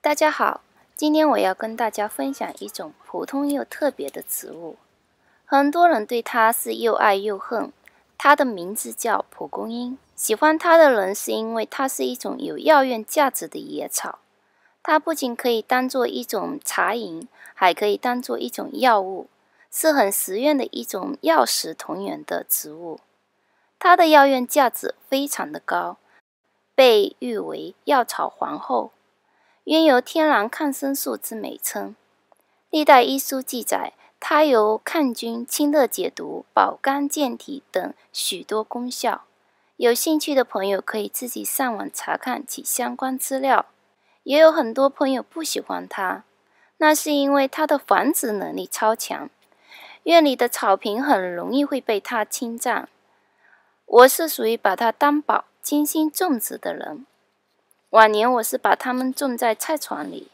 大家好，今天我要跟大家分享一种普通又特别的植物，很多人对它是又爱又恨。它的名字叫蒲公英，喜欢它的人是因为它是一种有药用价值的野草。它不仅可以当做一种茶饮，还可以当做一种药物，是很实用的一种药食同源的植物。它的药用价值非常的高，被誉为药草皇后，拥有天然抗生素之美称。历代医书记载，它有抗菌、清热解毒、保肝健体等许多功效。有兴趣的朋友可以自己上网查看其相关资料。也有很多朋友不喜欢它，那是因为它的繁殖能力超强，院里的草坪很容易会被它侵占。我是属于把它当宝、精心种植的人。往年我是把它们种在菜床里，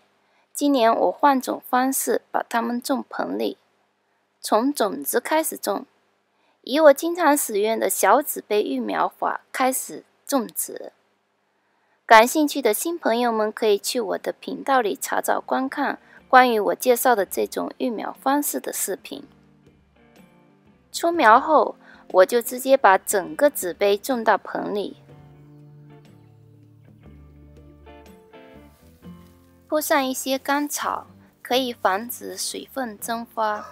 今年我换种方式把它们种盆里，从种子开始种，以我经常使用的小纸杯育苗法开始种植。感兴趣的新朋友们可以去我的频道里查找观看关于我介绍的这种育苗方式的视频。出苗后，我就直接把整个纸杯种到盆里，铺上一些干草，可以防止水分蒸发。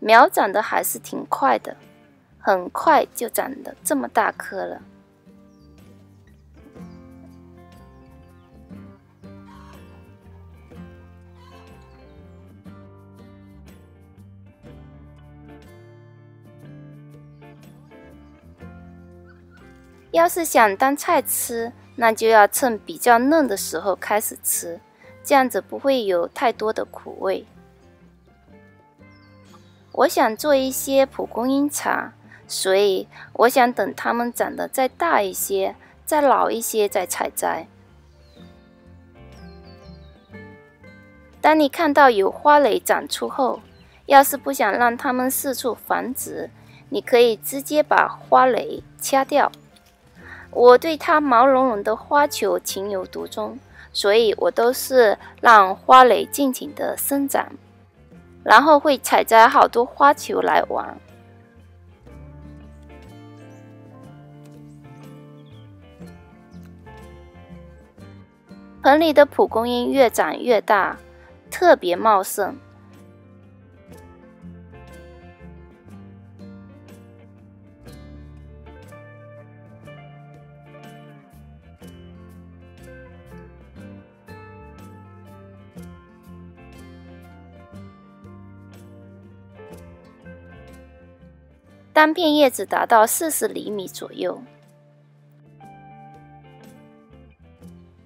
苗长得还是挺快的，很快就长得这么大颗了。要是想当菜吃，那就要趁比较嫩的时候开始吃，这样子不会有太多的苦味。我想做一些蒲公英茶，所以我想等它们长得再大一些，再老一些再采摘。当你看到有花蕾长出后，要是不想让它们四处繁殖，你可以直接把花蕾掐掉。我对它毛茸茸的花球情有独钟，所以我都是让花蕾尽情的生长，然后会采摘好多花球来玩。盆里的蒲公英越长越大，特别茂盛。单片叶子达到40厘米左右。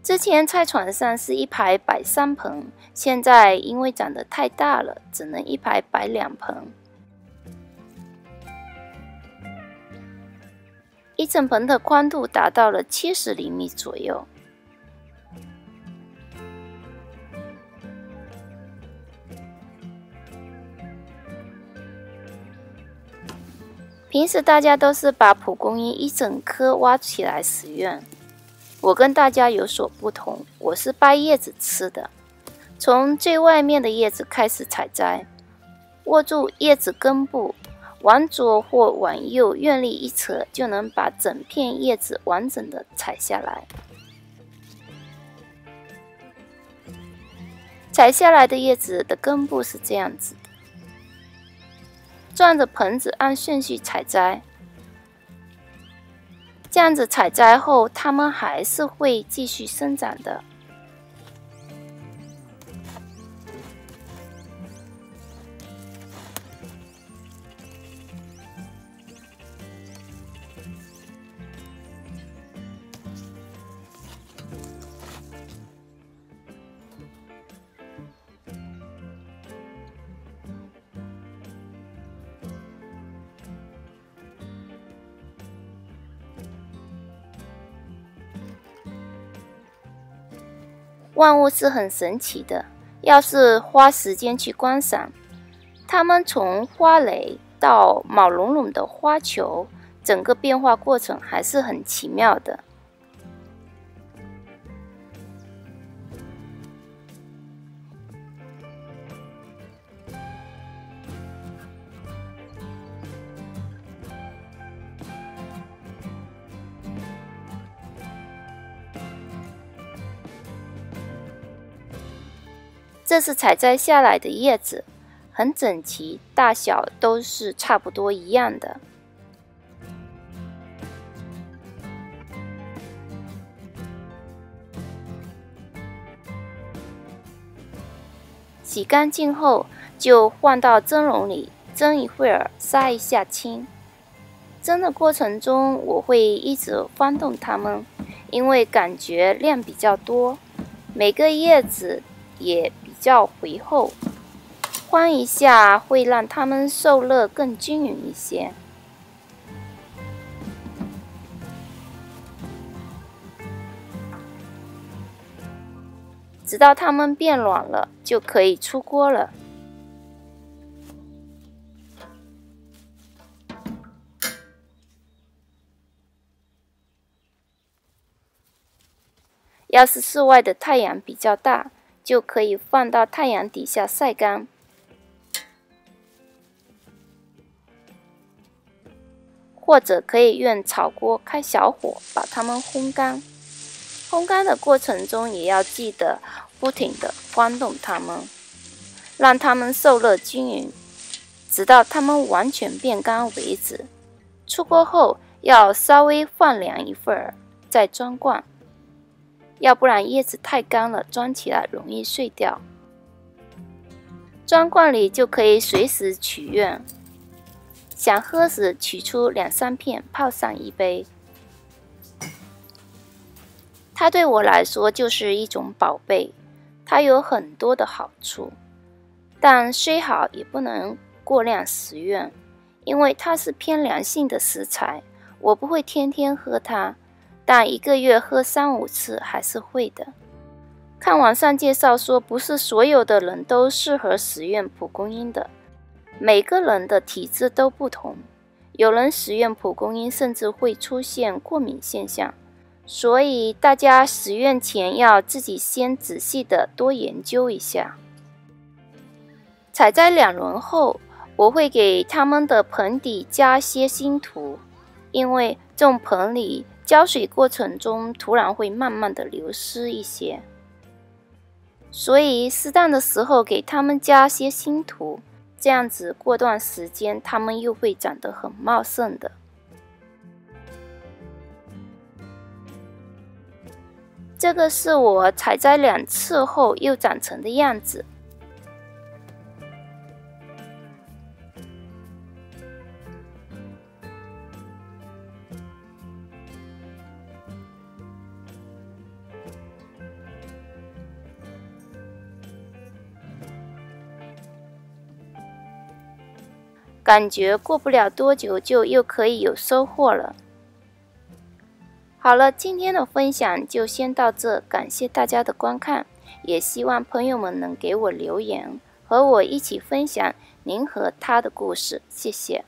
之前菜床上是一排摆3盆，现在因为长得太大了，只能一排摆2盆。一整盆的宽度达到了70厘米左右。平时大家都是把蒲公英一整颗挖起来食用，我跟大家有所不同，我是掰叶子吃的。从最外面的叶子开始采摘，握住叶子根部，往左或往右用力一扯，就能把整片叶子完整的采下来。采下来的叶子的根部是这样子，转着盆子按顺序采摘，这样子采摘后，它们还是会继续生长的。万物是很神奇的，要是花时间去观赏，它们从花蕾到毛茸茸的花球，整个变化过程还是很奇妙的。这是采摘下来的叶子，很整齐，大小都是差不多一样的。洗干净后就放到蒸笼里蒸一会儿，杀一下青。蒸的过程中我会一直翻动它们，因为感觉量比较多，每个叶子也比较肥厚，翻一下会让它们受热更均匀一些。直到它们变软了，就可以出锅了。要是室外的太阳比较大，就可以放到太阳底下晒干，或者可以用炒锅开小火把它们烘干。烘干的过程中也要记得不停地翻动它们，让它们受热均匀，直到它们完全变干为止。出锅后要稍微放凉一会儿再装罐，要不然叶子太干了，装起来容易碎掉。装罐里就可以随时取用，想喝时取出2-3片，泡上一杯。它对我来说就是一种宝贝，它有很多的好处，但虽好也不能过量食用，因为它是偏凉性的食材，我不会天天喝它，但1个月喝3-5次还是会的。看网上介绍说，不是所有的人都适合食用蒲公英的，每个人的体质都不同，有人食用蒲公英甚至会出现过敏现象，所以大家食用前要自己先仔细的多研究一下。采摘2轮后，我会给它们的盆底加些新土，因为种盆里浇水过程中土壤会慢慢的流失一些，所以适当的时候给它们加些新土，这样子过段时间它们又会长得很茂盛的。这个是我采摘2次后又长成的样子。感觉过不了多久就又可以有收获了。好了，今天的分享就先到这，感谢大家的观看，也希望朋友们能给我留言，和我一起分享您和他的故事，谢谢。